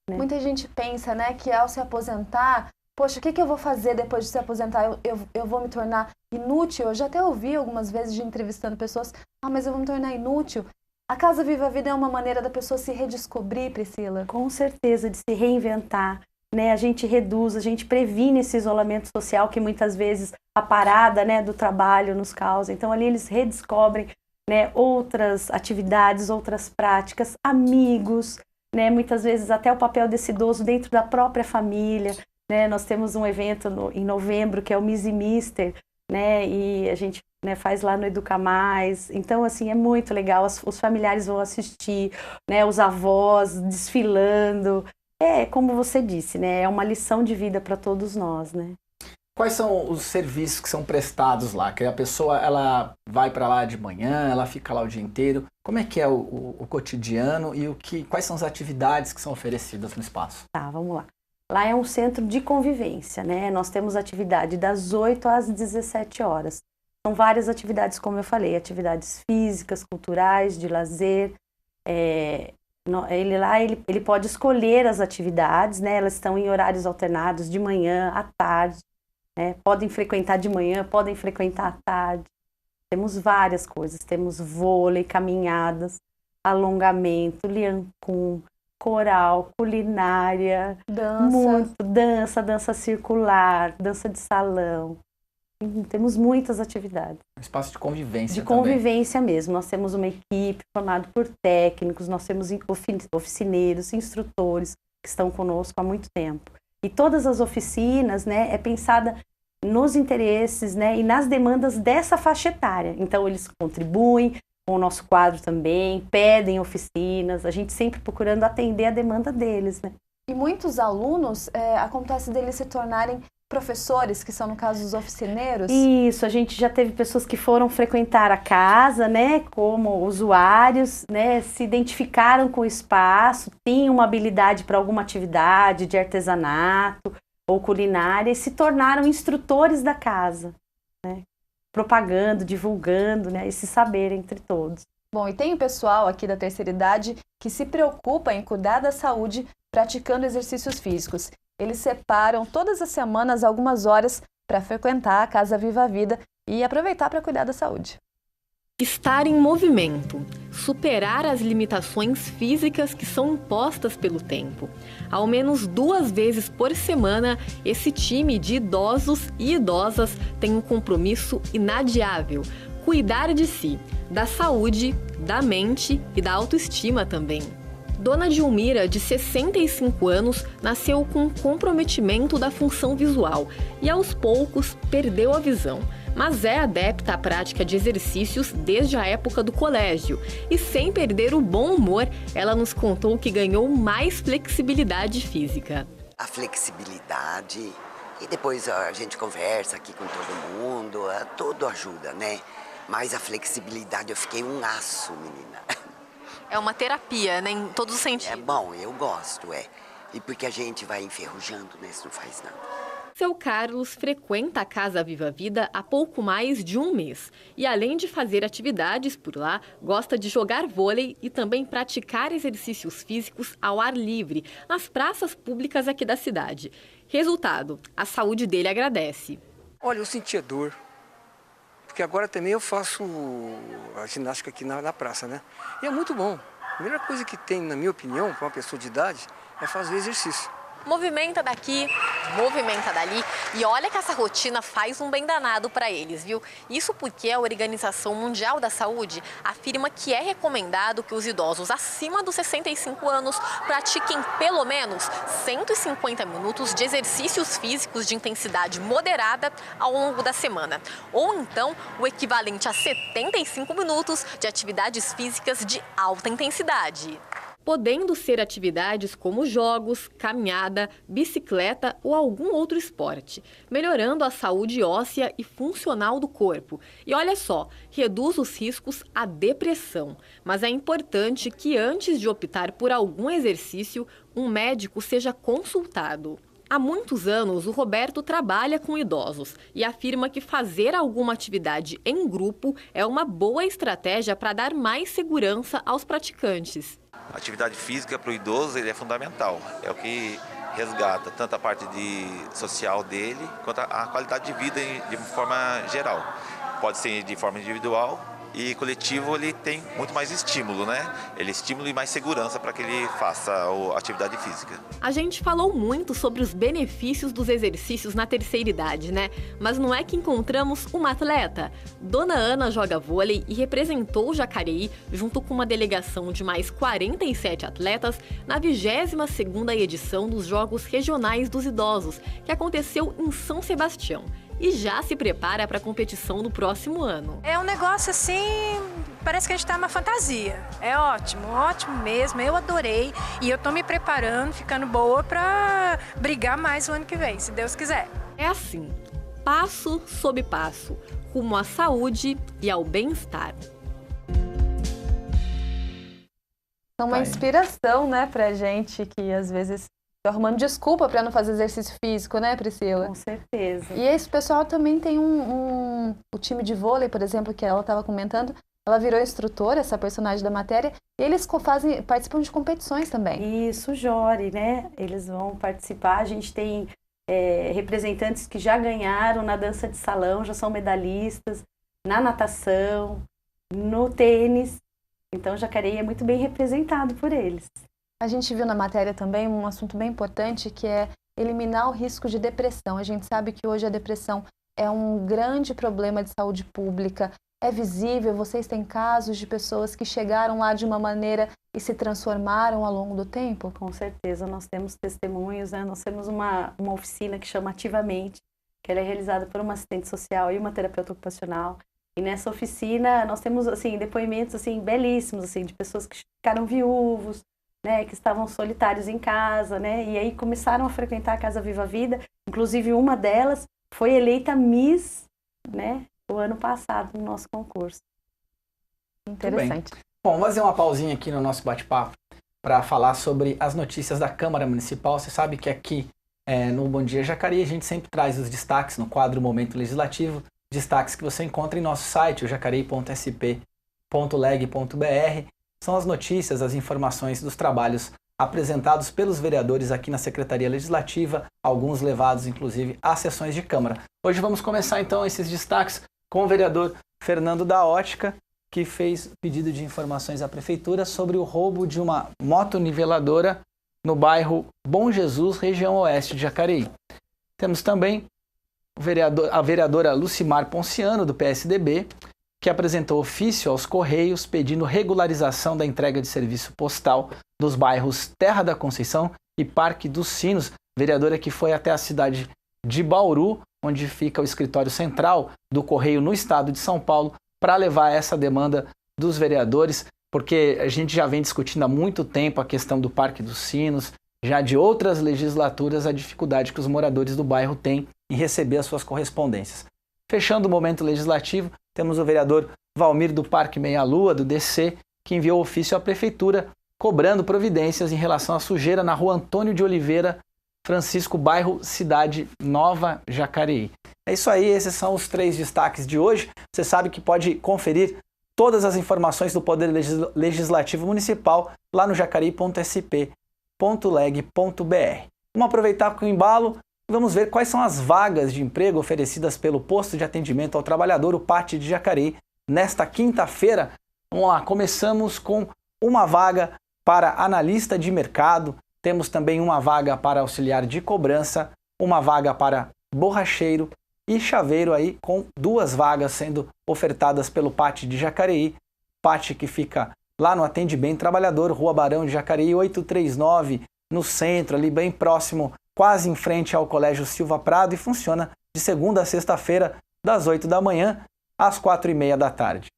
Né? Muita gente pensa, né, que ao se aposentar, poxa, o que eu vou fazer depois de se aposentar? Eu vou me tornar inútil? Eu já até ouvi algumas vezes de entrevistando pessoas, mas eu vou me tornar inútil. A Casa Viva Vida é uma maneira da pessoa se redescobrir, Priscila? Com certeza, de se reinventar, né? A gente reduz, a gente previne esse isolamento social que muitas vezes a parada, né, do trabalho nos causa. Então ali eles redescobrem, né, outras atividades, outras práticas, amigos, né? Muitas vezes até o papel desse idoso dentro da própria família. né? Nós temos um evento em novembro que é o Miss e Mister, né? E a gente, né, faz lá no Educa Mais. Então, assim, é muito legal. Os familiares vão assistir, né? Os avós desfilando. É, como você disse, né? É uma lição de vida para todos nós, né? Quais são os serviços que são prestados lá? Que a pessoa, ela vai para lá de manhã, ela fica lá o dia inteiro. Como é que é o cotidiano e quais são as atividades que são oferecidas no espaço? Tá, vamos lá. Lá é um centro de convivência, né? Nós temos atividade das 8 às 17 horas. São várias atividades, como eu falei, atividades físicas, culturais, de lazer. Ele pode escolher as atividades, né? Elas estão em horários alternados, de manhã, à tarde. Né? Podem frequentar de manhã, podem frequentar à tarde. Temos várias coisas, temos vôlei, caminhadas, alongamento, liancum, coral, culinária, dança circular, dança de salão. Temos muitas atividades. Um espaço de convivência também. De convivência mesmo. Nós temos uma equipe formada por técnicos, nós temos oficineiros, instrutores que estão conosco há muito tempo. E todas as oficinas, né, é pensada nos interesses, né, e nas demandas dessa faixa etária. Então, eles contribuem com o nosso quadro também, pedem oficinas, a gente sempre procurando atender a demanda deles, né. E muitos alunos, acontece deles se tornarem professores, que são, no caso, os oficineiros? Isso, a gente já teve pessoas que foram frequentar a casa, né, como usuários, né, se identificaram com o espaço, tinham uma habilidade para alguma atividade de artesanato ou culinária e se tornaram instrutores da casa, né, propagando, divulgando, né, esse saber entre todos. Bom, e tem o pessoal aqui da terceira idade que se preocupa em cuidar da saúde praticando exercícios físicos. Eles separam todas as semanas algumas horas para frequentar a Casa Viva a Vida e aproveitar para cuidar da saúde. Estar em movimento, superar as limitações físicas que são impostas pelo tempo. Ao menos 2 vezes por semana, esse time de idosos e idosas tem um compromisso inadiável: cuidar de si, da saúde, da mente e da autoestima também. Dona Dilmira, de 65 anos, nasceu com comprometimento da função visual e aos poucos perdeu a visão, mas é adepta à prática de exercícios desde a época do colégio. E sem perder o bom humor, ela nos contou que ganhou mais flexibilidade física. A flexibilidade, e depois a gente conversa aqui com todo mundo, tudo ajuda, né? Mas a flexibilidade, eu fiquei um aço, menina. É uma terapia, né, em todos os sentidos. É bom, eu gosto, E porque a gente vai enferrujando, né, isso não faz nada. Seu Carlos frequenta a Casa Viva Vida há pouco mais de 1 mês. E além de fazer atividades por lá, gosta de jogar vôlei e também praticar exercícios físicos ao ar livre, nas praças públicas aqui da cidade. Resultado, a saúde dele agradece. Olha, eu sentia dor. Porque agora também eu faço a ginástica aqui na praça, né? E é muito bom. A melhor coisa que tem, na minha opinião, para uma pessoa de idade, é fazer exercício. Movimenta daqui, movimenta dali e olha que essa rotina faz um bem danado para eles, viu? Isso porque a Organização Mundial da Saúde afirma que é recomendado que os idosos acima dos 65 anos pratiquem pelo menos 150 minutos de exercícios físicos de intensidade moderada ao longo da semana. Ou então o equivalente a 75 minutos de atividades físicas de alta intensidade. Podendo ser atividades como jogos, caminhada, bicicleta ou algum outro esporte, melhorando a saúde óssea e funcional do corpo. E olha só, reduz os riscos à depressão. Mas é importante que antes de optar por algum exercício, um médico seja consultado. Há muitos anos, o Roberto trabalha com idosos e afirma que fazer alguma atividade em grupo é uma boa estratégia para dar mais segurança aos praticantes. A atividade física para o idoso ele é fundamental, é o que resgata tanto a parte social dele quanto a qualidade de vida de forma geral. Pode ser de forma individual E coletivo ele tem muito mais estímulo, né? Ele estímulo e mais segurança para que ele faça a atividade física. A gente falou muito sobre os benefícios dos exercícios na terceira idade, né? Mas não é que encontramos uma atleta. Dona Ana joga vôlei e representou o Jacareí junto com uma delegação de mais 47 atletas na 22ª edição dos Jogos Regionais dos Idosos, que aconteceu em São Sebastião. E já se prepara para a competição do próximo ano. É um negócio assim, parece que a gente está numa fantasia. É ótimo, ótimo mesmo, eu adorei. E eu tô me preparando, ficando boa para brigar mais o ano que vem, se Deus quiser. É assim, passo sob passo, rumo à saúde e ao bem-estar. É uma inspiração, né, pra gente que às vezes tá arrumando desculpa para não fazer exercício físico, né, Priscila? Com certeza. E esse pessoal também tem o time de vôlei, por exemplo, que ela estava comentando. Ela virou instrutora, essa personagem da matéria, e eles participam de competições também. Isso, Jori, né? Eles vão participar. A gente tem representantes que já ganharam na dança de salão, já são medalhistas, na natação, no tênis. Então, Jacareí é muito bem representado por eles. A gente viu na matéria também um assunto bem importante, que é eliminar o risco de depressão. A gente sabe que hoje a depressão é um grande problema de saúde pública. É visível, vocês têm casos de pessoas que chegaram lá de uma maneira e se transformaram ao longo do tempo? Com certeza, nós temos testemunhos, né? Nós temos uma oficina que chama Ativamente, que ela é realizada por uma assistente social e uma terapeuta ocupacional. E nessa oficina nós temos assim, depoimentos assim, belíssimos assim, de pessoas que ficaram viúvos, né, que estavam solitários em casa, né, e aí começaram a frequentar a Casa Viva Vida. Inclusive uma delas foi eleita Miss, né, o ano passado no nosso concurso. Interessante. Bom, vamos fazer uma pausinha aqui no nosso bate-papo para falar sobre as notícias da Câmara Municipal. Você sabe que aqui no Bom Dia Jacareí a gente sempre traz os destaques no quadro Momento Legislativo, destaques que você encontra em nosso site, o jacareí.sp.leg.br. São as notícias, as informações dos trabalhos apresentados pelos vereadores aqui na Secretaria Legislativa, alguns levados, inclusive, às sessões de Câmara. Hoje vamos começar, então, esses destaques com o vereador Fernando da Ótica, que fez pedido de informações à Prefeitura sobre o roubo de uma motoniveladora no bairro Bom Jesus, região oeste de Jacareí. Temos também a vereadora Lucimar Ponciano, do PSDB, que apresentou ofício aos Correios pedindo regularização da entrega de serviço postal dos bairros Terra da Conceição e Parque dos Sinos. Vereadora que foi até a cidade de Bauru, onde fica o escritório central do Correio no estado de São Paulo, para levar essa demanda dos vereadores, porque a gente já vem discutindo há muito tempo a questão do Parque dos Sinos, já de outras legislaturas, a dificuldade que os moradores do bairro têm em receber as suas correspondências. Fechando o momento legislativo, temos o vereador Valmir do Parque Meia Lua, do DC, que enviou ofício à Prefeitura cobrando providências em relação à sujeira na rua Antônio de Oliveira, Francisco, bairro Cidade Nova, Jacareí. É isso aí, esses são os 3 destaques de hoje. Você sabe que pode conferir todas as informações do Poder Legislativo Municipal lá no jacareí.sp.leg.br. Vamos aproveitar com o embalo. Vamos ver quais são as vagas de emprego oferecidas pelo Posto de Atendimento ao Trabalhador, o PAT de Jacareí, nesta quinta-feira. Vamos lá, começamos com uma vaga para analista de mercado, temos também uma vaga para auxiliar de cobrança, uma vaga para borracheiro e chaveiro aí, com 2 vagas sendo ofertadas pelo PAT de Jacareí, PAT que fica lá no Atendimento Trabalhador, Rua Barão de Jacareí, 839, no centro, ali bem próximo, quase em frente ao Colégio Silva Prado, e funciona de segunda a sexta-feira, das 8 da manhã às 4h30 da tarde.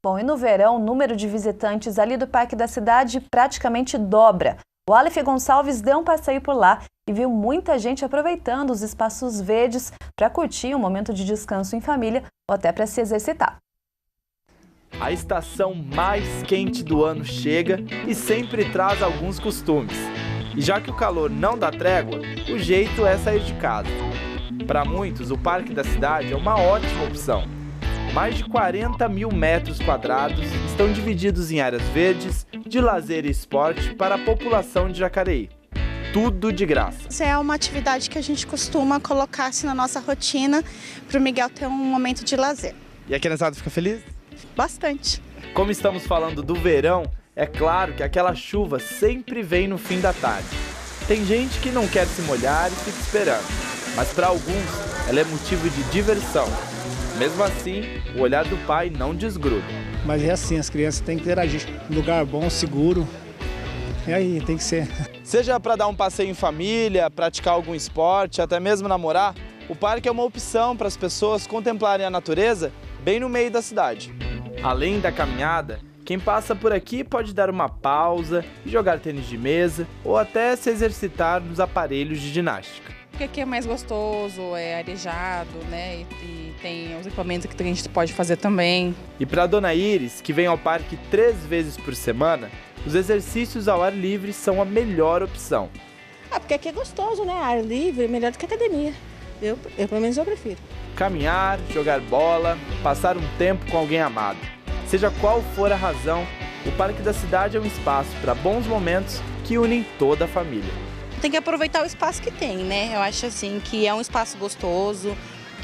Bom, e no verão, o número de visitantes ali do Parque da Cidade praticamente dobra. O Aleph Gonçalves deu um passeio por lá e viu muita gente aproveitando os espaços verdes para curtir um momento de descanso em família ou até para se exercitar. A estação mais quente do ano chega e sempre traz alguns costumes. E já que o calor não dá trégua, o jeito é sair de casa. Para muitos, o Parque da Cidade é uma ótima opção. Mais de 40 mil metros quadrados estão divididos em áreas verdes, de lazer e esporte para a população de Jacareí. Tudo de graça. Essa é uma atividade que a gente costuma colocar assim, na nossa rotina para o Miguel ter um momento de lazer. E a criançada fica feliz? Bastante. Como estamos falando do verão, é claro que aquela chuva sempre vem no fim da tarde. Tem gente que não quer se molhar e fica esperando, mas para alguns ela é motivo de diversão. Mesmo assim, o olhar do pai não desgruda. Mas é assim, as crianças têm que interagir. Um lugar bom, seguro. E aí, tem que ser. Seja para dar um passeio em família, praticar algum esporte, até mesmo namorar, o parque é uma opção para as pessoas contemplarem a natureza bem no meio da cidade. Além da caminhada, quem passa por aqui pode dar uma pausa, jogar tênis de mesa ou até se exercitar nos aparelhos de ginástica. Porque aqui é mais gostoso, é arejado, né? E tem os equipamentos que a gente pode fazer também. E para Dona Iris, que vem ao parque 3 vezes por semana, os exercícios ao ar livre são a melhor opção. Porque aqui é gostoso, né? Ar livre é melhor do que academia. Eu pelo menos eu prefiro. Caminhar, jogar bola, passar um tempo com alguém amado. Seja qual for a razão, o Parque da Cidade é um espaço para bons momentos que unem toda a família. Tem que aproveitar o espaço que tem, né? Eu acho assim que é um espaço gostoso,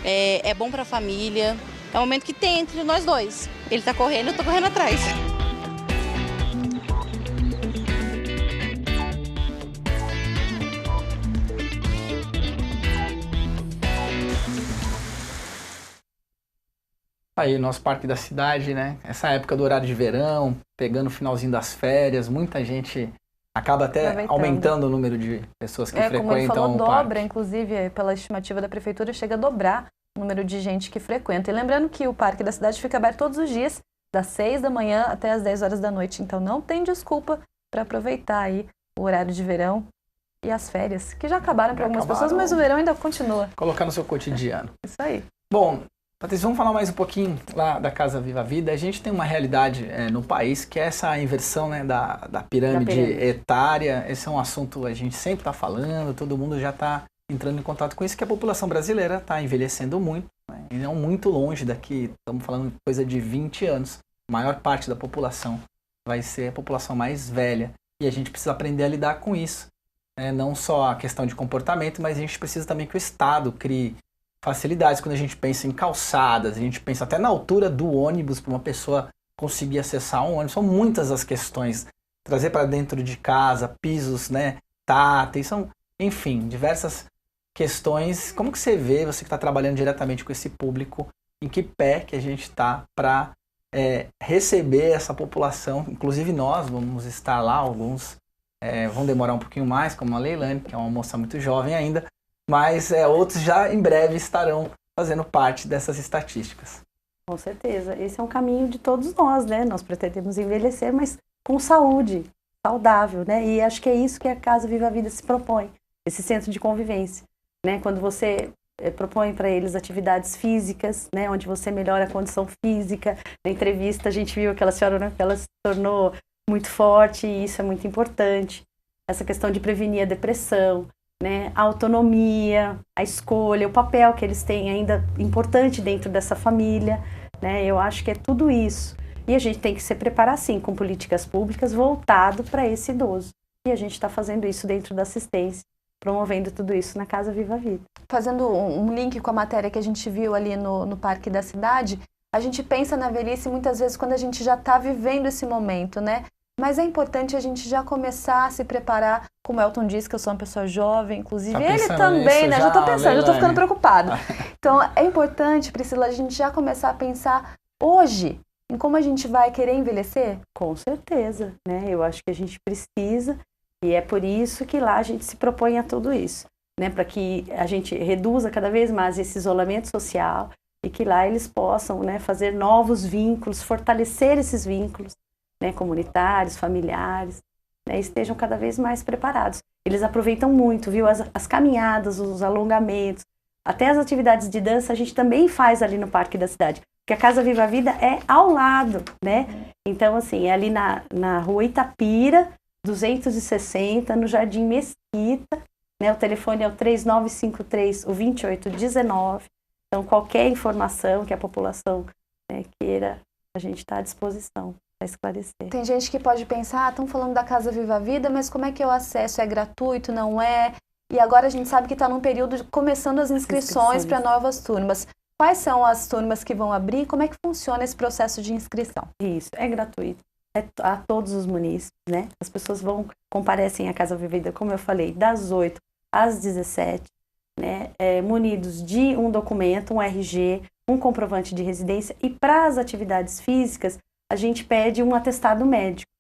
é bom para a família. É um momento que tem entre nós dois. Ele tá correndo, eu tô correndo atrás. Aí, nosso Parque da Cidade, né? Essa época do horário de verão, pegando o finalzinho das férias, muita gente acaba até aumentando o número de pessoas que frequentam como ele falou, o dobra, parque. Inclusive, pela estimativa da prefeitura, chega a dobrar o número de gente que frequenta. E lembrando que o Parque da Cidade fica aberto todos os dias, das 6 da manhã até as 10 horas da noite. Então não tem desculpa para aproveitar aí o horário de verão e as férias, que já acabaram para algumas pessoas, mas o verão ainda continua. Colocar no seu cotidiano. Isso aí. Bom, Patrícia, vamos falar mais um pouquinho lá da Casa Viva Vida. A gente tem uma realidade no país que é essa inversão, né, da pirâmide etária. Esse é um assunto que a gente sempre está falando, todo mundo já está entrando em contato com isso, que a população brasileira está envelhecendo muito, né, e não muito longe daqui, estamos falando de coisa de 20 anos. A maior parte da população vai ser a população mais velha e a gente precisa aprender a lidar com isso. Né? Não só a questão de comportamento, mas a gente precisa também que o Estado crie facilidades quando a gente pensa em calçadas, a gente pensa até na altura do ônibus para uma pessoa conseguir acessar um ônibus. São muitas as questões. Trazer para dentro de casa, pisos, né, táteis, são, enfim, diversas questões. Como que você vê, você que está trabalhando diretamente com esse público, em que pé que a gente está para receber essa população? Inclusive nós vamos estar lá, alguns vão demorar um pouquinho mais, como a Leilane, que é uma moça muito jovem ainda, mas outros já em breve estarão fazendo parte dessas estatísticas. Com certeza. Esse é um caminho de todos nós, né? Nós pretendemos envelhecer, mas com saúde, saudável, né? E acho que é isso que a Casa Viva a Vida se propõe, esse centro de convivência, né? Quando você propõe para eles atividades físicas, né? Onde você melhora a condição física. Na entrevista a gente viu aquela senhora, né, que ela se tornou muito forte e isso é muito importante. Essa questão de prevenir a depressão, né, a autonomia, a escolha, o papel que eles têm ainda importante dentro dessa família, né, eu acho que é tudo isso. E a gente tem que se preparar, sim, com políticas públicas voltado para esse idoso. E a gente está fazendo isso dentro da assistência, promovendo tudo isso na Casa Viva a Vida. Fazendo um link com a matéria que a gente viu ali no Parque da Cidade, a gente pensa na velhice muitas vezes quando a gente já está vivendo esse momento, né? Mas é importante a gente já começar a se preparar, como o Elton disse, que eu sou uma pessoa jovem, inclusive ele também, né? Já estou pensando, já estou ficando preocupada. Então é importante, Priscila, a gente já começar a pensar hoje em como a gente vai querer envelhecer? Com certeza, né? Eu acho que a gente precisa e é por isso que lá a gente se propõe a tudo isso, né? Para que a gente reduza cada vez mais esse isolamento social e que lá eles possam, né, fazer novos vínculos, fortalecer esses vínculos, né, comunitários, familiares, né, estejam cada vez mais preparados. Eles aproveitam muito, viu? As caminhadas, os alongamentos, até as atividades de dança a gente também faz ali no Parque da Cidade, porque a Casa Viva a Vida é ao lado, né? Então, assim, é ali na Rua Itapira, 260, no Jardim Mesquita, né? O telefone é o 3953-2819. Então, qualquer informação que a população, né, queira, a gente está à disposição para esclarecer. Tem gente que pode pensar, estão falando da Casa Viva a Vida, mas como é que eu acesso? É gratuito, não é? E agora a gente sabe que está num período começando as inscrições para novas turmas. Quais são as turmas que vão abrir? Como é que funciona esse processo de inscrição? Isso, é gratuito. É a todos os munícipes, né? As pessoas comparecem à Casa Vivida, como eu falei, das 8 às 17, né? Munidos de um documento, um RG, um comprovante de residência, e para as atividades físicas, a gente pede um atestado médico.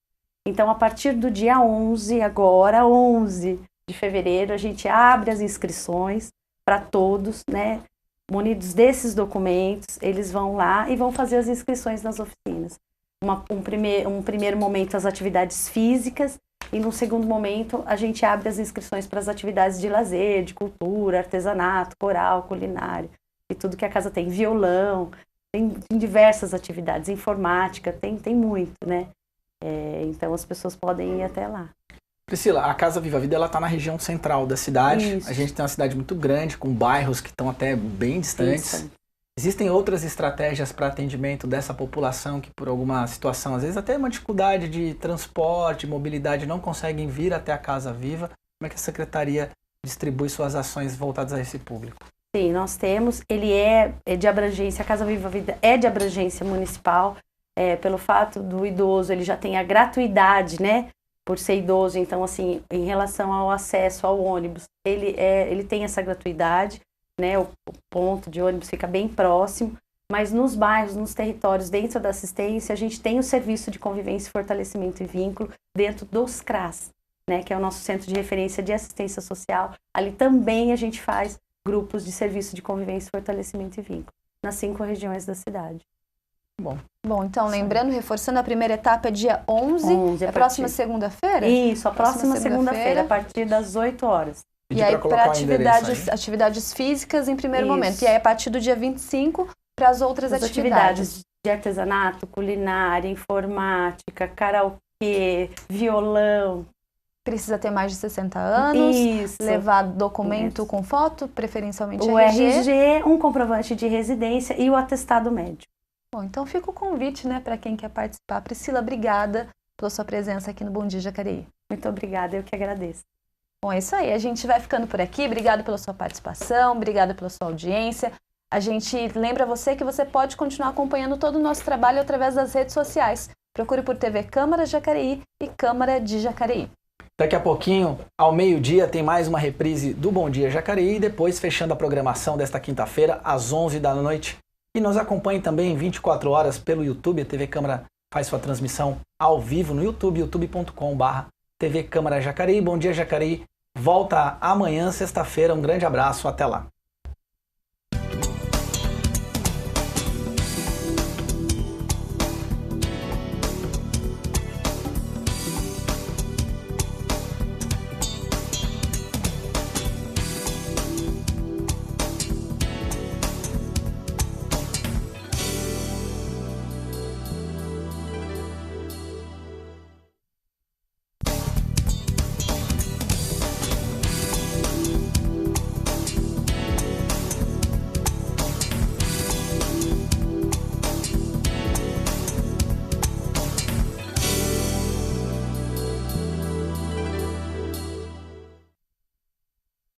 Então, a partir do dia 11, agora, 11 de fevereiro, a gente abre as inscrições para todos, né? Munidos desses documentos, eles vão lá e vão fazer as inscrições nas oficinas. Um primeiro momento, as atividades físicas, e no segundo momento, a gente abre as inscrições para as atividades de lazer, de cultura, artesanato, coral, culinária, e tudo que a casa tem. Violão, tem diversas atividades, informática, tem muito, né? Então, as pessoas podem ir até lá. Priscila, a Casa Viva Vida está na região central da cidade. Isso. A gente tem uma cidade muito grande, com bairros que estão até bem distantes. Isso. Existem outras estratégias para atendimento dessa população que, por alguma situação, às vezes até uma dificuldade de transporte, mobilidade, não conseguem vir até a Casa Viva? Como é que a Secretaria distribui suas ações voltadas a esse público? Sim, nós temos. Ele é de abrangência, a Casa Viva Vida é de abrangência municipal, pelo fato do idoso, ele já tem a gratuidade, né? Por ser idoso, então, assim, em relação ao acesso ao ônibus, ele tem essa gratuidade, né? O ponto de ônibus fica bem próximo, mas nos bairros, nos territórios, dentro da assistência, a gente tem o Serviço de Convivência, Fortalecimento e Vínculo dentro dos CRAS, né? Que é o nosso Centro de Referência de Assistência Social. Ali também a gente faz grupos de Serviço de Convivência, Fortalecimento e Vínculo, nas 5 regiões da cidade. Bom, então, lembrando, reforçando, a primeira etapa é dia 11, a próxima segunda-feira? Isso, a próxima segunda-feira, a partir das 8 horas. E aí, para atividades físicas em primeiro momento. E aí, a partir do dia 25, para as outras atividades. De artesanato, culinária, informática, karaokê, violão. Precisa ter mais de 60 anos. Isso. Levar documento com foto, preferencialmente o RG, um comprovante de residência e o atestado médico. Bom, então fica o convite, né, para quem quer participar. Priscila, obrigada pela sua presença aqui no Bom Dia Jacareí. Muito obrigada, eu que agradeço. Bom, é isso aí, a gente vai ficando por aqui. Obrigada pela sua participação, obrigada pela sua audiência. A gente lembra você que você pode continuar acompanhando todo o nosso trabalho através das redes sociais. Procure por TV Câmara Jacareí e Câmara de Jacareí. Daqui a pouquinho, ao meio-dia, tem mais uma reprise do Bom Dia Jacareí, e depois fechando a programação desta quinta-feira, às 11 da noite. E nos acompanhe também 24 horas pelo YouTube. A TV Câmara faz sua transmissão ao vivo no YouTube, youtube.com/TV Câmara Jacareí. Bom Dia Jacareí volta amanhã, sexta-feira. Um grande abraço, até lá.